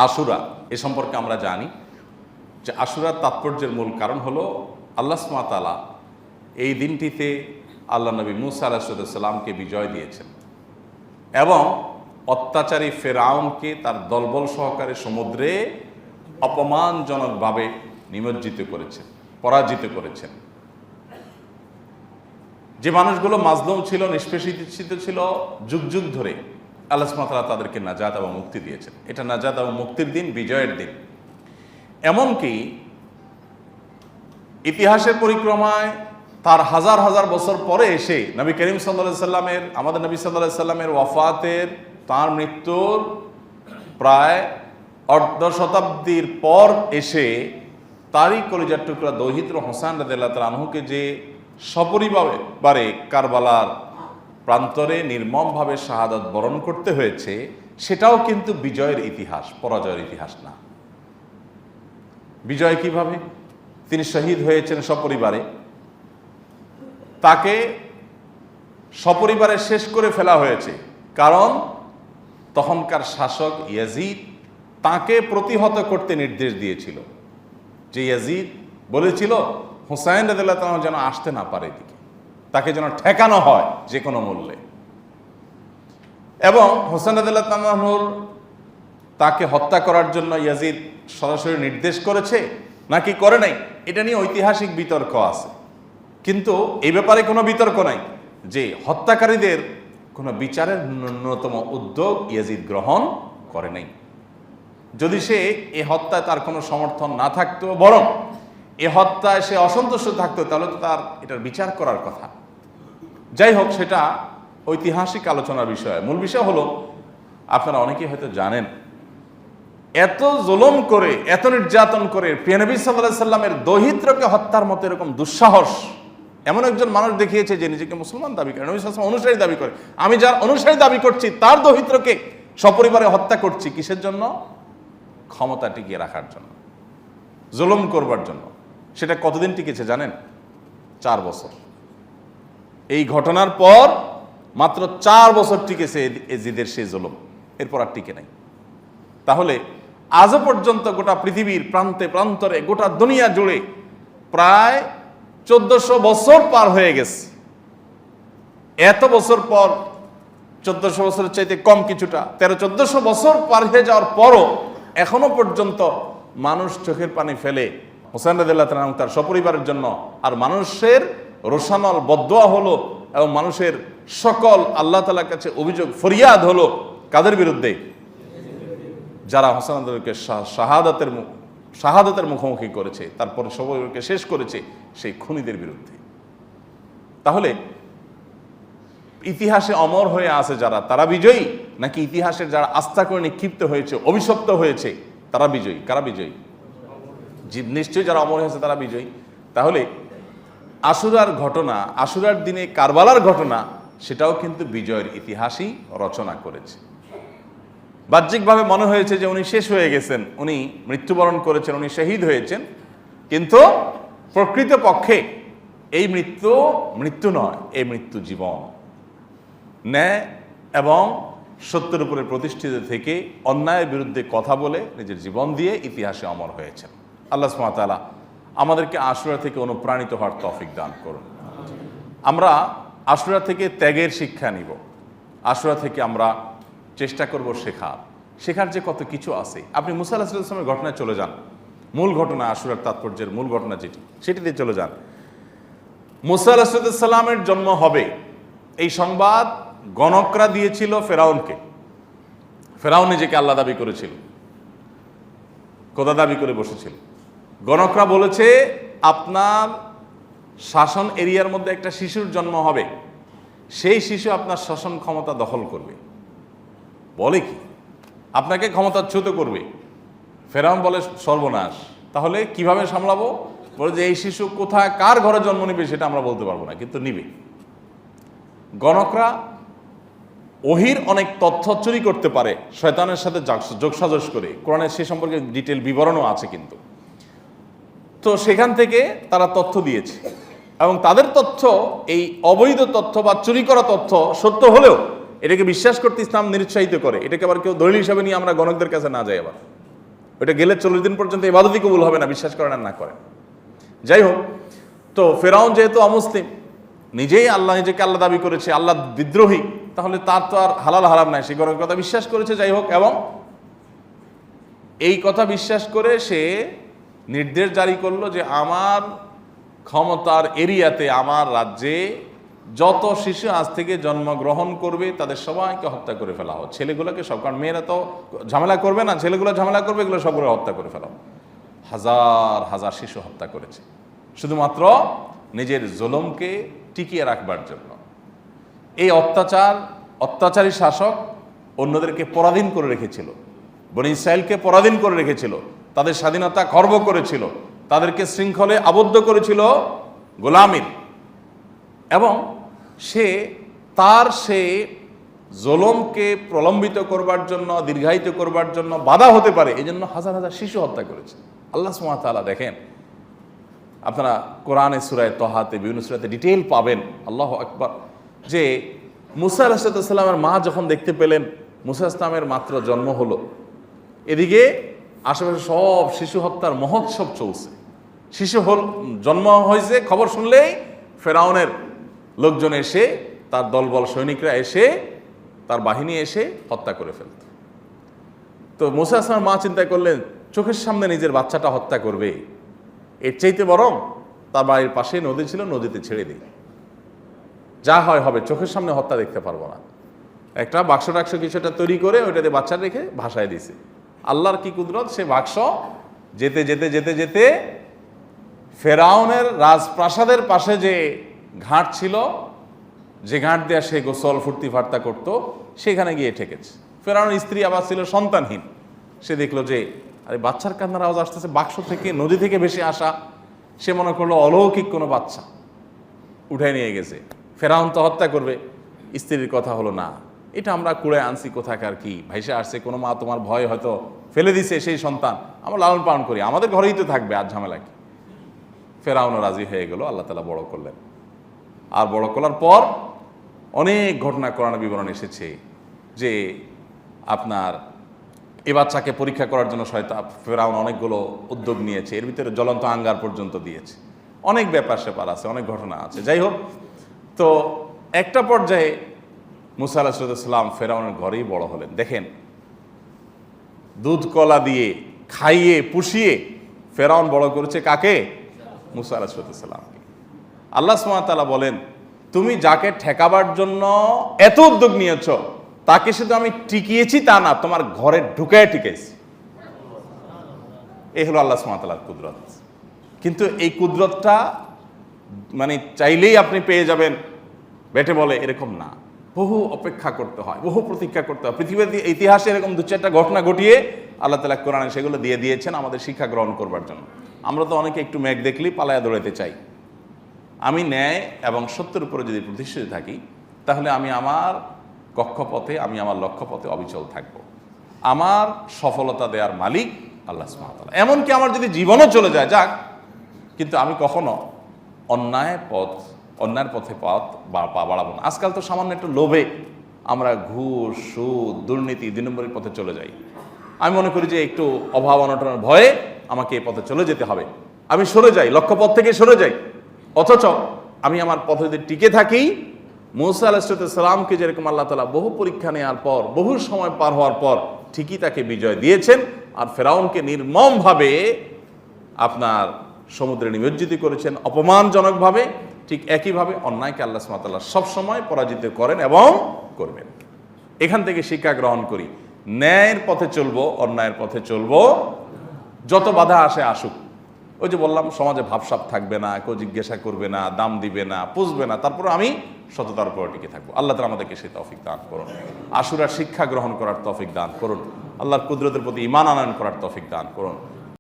আশুরা এ সম্পর্কে আমরা জানি যে আশুরার তাৎপর্যের মূল কারণ হলো আল্লাহ সুবহানাহু ওয়া তাআলা এই দিনটিতে আল্লাহ নবী মুসা আলাইহিস সালামকে বিজয় দিয়েছেন এবং অত্যাচারী ফেরাউনকে তার দলবল সহকারে সমুদ্রে অপমানজনকভাবে নিমজ্জিত করেছেন, পরাজিত করেছেন। যে মানুষগুলো মাজলুম ছিল, নিষ্পেষিত ছিল, যুগ যুগ ধরে আল্লাহ সুবহানাহু ওয়া তাআলা তাদেরকে নাজাত এবং মুক্তি দিয়েছেন। এটা নাজাত এবং মুক্তির দিন, বিজয়ের দিন। এমনকি ইতিহাসের পরিক্রমায় তার হাজার হাজার বছর পরে এসে নবী করিম সাল্লাল্লাহু আলাইহি সাল্লামের, আমাদের নবী সাল্লাল্লাহু আলাইহি সাল্লামের ওয়াফাতের, তার মৃত্যুর প্রায় অর্ধ শতাব্দীর পর এসে তারই কলিজার টুকরা দৌহিত্র হোসেন রাদিয়াল্লাহু তাআলা আনহুকে যে সপরিবারে কারবালার প্রান্তরে নির্মমভাবে শাহাদাত বরণ করতে হয়েছে, সেটাও কিন্তু বিজয়ের ইতিহাস, পরাজয়ের ইতিহাস না। বিজয় কিভাবে? তিনি শহীদ হয়েছেন সপরিবারে, তাকে সপরিবারে শেষ করে ফেলা হয়েছে, কারণ তখনকার শাসক ইয়াজিদ তাকে প্রতিহত করতে নির্দেশ দিয়েছিল। যে ইয়াজিদ বলেছিল হুসাইন রাদিয়াল্লাহু তাআলা যেন আসতে না পারে এদিকে, তাকে যেন ঠেকানো হয় যে কোনো মূল্যে। এবং হুসাইন রাদিয়াল্লাহু তাআলার তাকে হত্যা করার জন্য ইয়াজিদ সরাসরি নির্দেশ করেছে নাকি করে নাই, এটা নিয়ে ঐতিহাসিক বিতর্ক আছে। কিন্তু এই ব্যাপারে কোনো বিতর্ক নাই যে হত্যাকারীদের কোনো বিচারের ন্যূনতম উদ্যোগ ইয়াজিদ গ্রহণ করে নাই। যদি সে এ হত্যায় তার কোনো সমর্থন না থাকতো, বরং এ হত্যায় সে অসন্তুষ্ট থাকতো, তাহলে তো তার এটার বিচার করার কথা। যাই হোক, সেটা ঐতিহাসিক আলোচনার বিষয়। মূল বিষয় হলো, আপনারা অনেকেই হয়তো জানেন, এত জুলুম করে, এত নির্যাতন করে প্রিয় নবী সাল্লাল্লাহু আলাইহি সাল্লামের দৌহিত্রকে হত্যার মতো এরকম দুঃসাহস এমন একজন মানুষ দেখিয়েছে যে নিজেকে মুসলমান দাবি করে, নবী সাল্লাল্লাহু আলাইহি সাল্লাম অনুসারী দাবি করে। আমি যার অনুসারী দাবি করছি তার দৌহিত্রকে সপরিবারে হত্যা করছি, কিসের জন্য? ক্ষমতা টিকিয়ে রাখার জন্য, জুলুম করবার জন্য। সেটা কতদিন টিকেছে জানেন? 4 বছর। এই ঘটনার পর মাত্র 4 বছর টিকেছে এজিদের সেই জুলুম, এরপর আর টিকে নাই। তাহলে আজও পর্যন্ত গোটা পৃথিবীর প্রান্তে প্রান্তরে, গোটা দুনিয়া জুড়ে প্রায় 1400 বছর পার হয়ে গেছে। এত বছর পর, 1400 বছরের চাইতে কম কিছুটা, 1300-1400 বছর পার হয়ে যাওয়ার পরও এখনো পর্যন্ত মানুষ চোখের পানি ফেলে হোসেন রাদিয়াল্লাহু তাআলা তার সপরিবারের জন্য। আর মানুষের রোশানল বদদোয়া হলো এবং মানুষের সকল আল্লাহ তাআলার কাছে অভিযোগ ফরিয়াদ হলো কাদের বিরুদ্ধে? যারা হোসেন রাদিয়াল্লাহুকে শাহাদাতের মুখোমুখি করেছে, তারপরে সপরিবারকে শেষ করেছে, সেই খুনিদের বিরুদ্ধে। তাহলে ইতিহাসে অমর হয়ে আছে যারা, তারা বিজয়ী, নাকি ইতিহাসের যারা আস্থা করে নিক্ষিপ্ত হয়েছে, অভিশপ্ত হয়েছে, তারা বিজয়ী? কারা বিজয়ী? নিশ্চয়ই যারা অমর হয়েছে তারা বিজয়ী। তাহলে আশুরার ঘটনা, আশুরার দিনে কারবালার ঘটনা, সেটাও কিন্তু বিজয়ের ইতিহাসই রচনা করেছে। বাহ্যিকভাবে মনে হয়েছে যে উনি শেষ হয়ে গেছেন, উনি মৃত্যুবরণ করেছেন, উনি শহীদ হয়েছেন, কিন্তু প্রকৃতপক্ষে এই মৃত্যু নয়, এই মৃত্যু জীবন। ন্যায় এবং সত্যের উপরে প্রতিষ্ঠিত থেকে অন্যায়ের বিরুদ্ধে কথা বলে নিজের জীবন দিয়ে ইতিহাসে অমর হয়েছেন। আল্লাহ সুবহানাহু ওয়া তাআলা আমাদেরকে আশুরা থেকে অনুপ্রাণিত হওয়ার তৌফিক দান করুন। আমরা আশুরা থেকে ত্যাগের শিক্ষা নিব, আশুরা থেকে আমরা চেষ্টা করব শেখার যে কত কিছু আছে। আপনি মুসা আলাইহিস সালামের ঘটনায় চলে যান, মূল ঘটনা, আশুরার তাৎপর্যের মূল ঘটনা সেটিতে চলে যান। মুসা আলাইহিস সালামের জন্ম হবে এই সংবাদ গণকরা দিয়েছিল ফেরাউনকে। ফেরাউন নিজেকে আল্লাহ দাবি করেছিল, খোদা দাবি করে বসেছিল। গণকরা বলেছে আপনার শাসন এরিয়ার মধ্যে একটা শিশুর জন্ম হবে, সেই শিশু আপনার শাসন ক্ষমতা দখল করবে। বলে কি? আপনাকে ক্ষমতাচ্যুত করবে। ফেরাউন বলে সর্বনাশ, তাহলে কিভাবে সামলাবো? বলে যে এই শিশু কোথায় কার ঘরে জন্ম নিবে সেটা আমরা বলতে পারবো না, কিন্তু নিবে। গণকরা ওহির অনেক তথ্য চুরি করতে পারে শয়তানের সাথে যোগসাজশ করে, কোরআনের সে সম্পর্কে ডিটেল বিবরণও আছে। কিন্তু তো সেখান থেকে তারা তথ্য দিয়েছে, এবং তাদের তথ্য, এই অবৈধ তথ্য বা চুরি করা তথ্য সত্য হলেও এটাকে বিশ্বাস করতে ইসলাম নিরুৎসাহিত করে। এটাকে আবার কেউ দলিল হিসাবে নিয়ে আমরা গণকদের কাছে না যাই। আবার ওইটা গেলে 40 দিন পর্যন্ত ইবাদতই কবুল হবে না, বিশ্বাস করেন আর না করেন। যাই হোক, তো ফেরাউন যেহেতু অমুসলিম, নিজেই আল্লাহ নিজেকে আল্লাহ দাবি করেছে, আল্লাহ বিদ্রোহী, তাহলে তার তো আর হালাল হারাম নাই, সে গরমের কথা বিশ্বাস করেছে। যাই হোক, এবং এই কথা বিশ্বাস করে সে নির্দেশ জারি করলো যে আমার ক্ষমতার এরিয়াতে, আমার রাজ্যে যত শিশু আজ থেকে জন্মগ্রহণ করবে তাদের সবাইকে হত্যা করে ফেলা হোক, ছেলেগুলোকে সব, কারণ মেয়েরা তো ঝামেলা করবে না, ছেলেগুলো ঝামেলা করবে, এগুলো সবগুলো হত্যা করে ফেলা হোক। হাজার হাজার শিশু হত্যা করেছে শুধুমাত্র নিজের জুলুমকে টিকিয়ে রাখবার জন্য। এই অত্যাচারী শাসক অন্যদেরকে পরাধীন করে রেখেছিল, বনী ইসরাইলকে পরাধীন করে রেখেছিল, তাদের স্বাধীনতা খর্ব করেছিল, তাদেরকে শৃঙ্খলে আবদ্ধ করেছিল গোলামীর। এবং সে জুলুমকে প্রলম্বিত করবার জন্য, দীর্ঘায়িত করবার জন্য বাধা হতে পারে, এই জন্য হাজার হাজার শিশু হত্যা করেছে। আল্লাহ সুবহানাহু ওয়া তাআলা দেখেন, আপনারা কোরআনে সূরা তাহাতে বিভিন্ন সূরাতে ডিটেইল পাবেন, আল্লাহু আকবার, যে মুসা আলাইহিস সালামের মা যখন দেখতে পেলেন মুসা ইসলামের মাত্র জন্ম হলো, এদিকে আশেপাশে সব শিশু হত্যার মহোৎসব চলছে। শিশু জন্ম হয়েছে খবর শুনলেই ফেরাউনের লোকজন এসে, তার দলবল সৈনিকরা এসে, তার বাহিনী এসে হত্যা করে ফেলত। তো মুসা আসলামের মা চিন্তা করলেন, চোখের সামনে নিজের বাচ্চাটা হত্যা করবে, এর চাইতে বরং তার বাড়ির পাশে নদী ছিল, নদীতে ছেড়ে দিই, যা হয় হবে, চোখের সামনে হত্যা দেখতে পারবো না। একটা বাক্স টাক্স কিছুটা তৈরি করে ওইটাতে বাচ্চা রেখে ভাসায় দিছে। আল্লাহর কি কুদরত, সে বাক্স যেতে যেতে যেতে যেতে ফেরাউনের রাজপ্রাসাদের পাশে যে ঘাট ছিল, যে ঘাট দেয়া সে গোসল ফুর্তি ফার্তা করতো, সেখানে গিয়ে ঠেকেছে। ফেরাউনের স্ত্রী আবার ছিল সন্তানহীন, সে দেখলো যে আরে বাচ্চার কান্নার আওয়াজ আসতেছে বাক্স থেকে, নদী থেকে ভেসে আসা। সে মনে করলো অলৌকিক কোনো বাচ্চা উঠে নিয়ে গেছে, ফেরাউন তো হত্যা করবে। স্ত্রীর কথা হলো না, এটা আমরা কুড়ে আনছি কোথাকার, কি ভাইসে আসছে, কোনো মা তোমার ভয় হয়তো ফেলে দিছে সেই সন্তান, আমরা লালন পালন করি, আমাদের ঘরেই তো থাকবে, আর ঝামেলা কি। ফেরাউনও রাজি হয়ে গেল, আল্লাহ তাআলা বড় করলেন। আর বড় করার পর অনেক ঘটনা কোরআনে বিবরণ এসেছে যে আপনার এ বাচ্চাকে পরীক্ষা করার জন্য শয়তান ফেরাউন অনেকগুলো উদ্যোগ নিয়েছে, এর ভিতরে জ্বলন্ত আঙ্গার পর্যন্ত দিয়েছে, অনেক ব্যাপার স্যাপার আছে, অনেক ঘটনা আছে। যাই হোক, তো একটা পর্যায়ে মুসা আলাইহিস সালাম ফেরাউনের ঘরেই বড় হলেন। দেখেন, দুধ কলা দিয়ে খাইয়ে পুষিয়ে ফেরাউন বড় করেছে কাকে? মুসা আলাইহিস সালামকে। আল্লাহ সুবহানাহু ওয়া তাআলা বলেন, তুমি যাকে ঠেকাবার জন্য এত উদ্যোগ নিয়েছ, তাকে শুধু আমি টিকিয়েছি তা না, তোমার ঘরে ঢুকায় টিকেছি। এই হলো আল্লাহ সুবহানাহু ওয়া তাআলার কুদরত। কিন্তু এই কুদরতটা মানে চাইলেই আপনি পেয়ে যাবেন বেটে বলে, এরকম না। বহু অপেক্ষা করতে হয়, বহু প্রতীক্ষা করতে হয়। পৃথিবীর ইতিহাসে এরকম দু চারটা ঘটনা ঘটিয়ে আল্লাহ তাআলা কোরআনে সেগুলো দিয়ে দিয়েছেন আমাদের শিক্ষা গ্রহণ করবার জন্য। আমরা তো অনেকে একটু মেঘ দেখলেই পালায়া দৌড়াতে চাই। আমি ন্যায় এবং সত্যের উপরে যদি প্রতিষ্ঠিত থাকি, তাহলে আমি আমার কক্ষপথে, আমি আমার লক্ষ্যপথে অবিচল থাকব। আমার সফলতা দেওয়ার মালিক আল্লাহ সুবহানাহু ওয়া তাআলা। এমনকি আমার যদি জীবনও চলে যায়, যাক, কিন্তু আমি কখনো অন্যায়ের পথে পা বাড়াবো না। আজকাল তো সামান্য একটু লোভে আমরা ঘুষ, সুদ, দুর্নীতি, 2 নম্বরের পথে চলে যাই। আমি মনে করি যে একটু অভাব অনটনের ভয়ে আমাকে এই পথে চলে যেতে হবে, আমি সরে যাই, লক্ষ্যপথ থেকে সরে যাই। অথচ আমি আমার পথে যদি টিকে থাকি, মুসা আলাইহিস সালামকে যেরকম আল্লাহ তাআলা বহু পরীক্ষা নেওয়ার পর, বহু সময় পার হওয়ার পর ঠিকই তাকে বিজয় দিয়েছেন, আর ফেরাউনকে নির্মমভাবে আপনার সমুদ্রে নিমজ্জিত করেছেন অপমানজনকভাবে। ঠিক একইভাবে অন্যায়কে আল্লাহ সুবহানাহু ওয়া তাআলা সবসময় পরাজিত করেন এবং করবেন। এখান থেকে শিক্ষা গ্রহণ করি, ন্যায়ের পথে চলবো, অন্যায়ের পথে চলবো, যত বাধা আসে আসুক। ওই যে বললাম, সমাজে ভাবসাব থাকবে না, কেউ জিজ্ঞাসা করবে না, দাম দিবে না, পুষবে না, তারপরে আমি সততার উপর টিকে থাকবো। আল্লাহ তাআলা আমাদেরকে সেই তৌফিক দান করুন, আশুরার শিক্ষা গ্রহণ করার তৌফিক দান করুন, আল্লাহর কুদরতের প্রতি ঈমান আনয়ন করার তৌফিক দান করুন।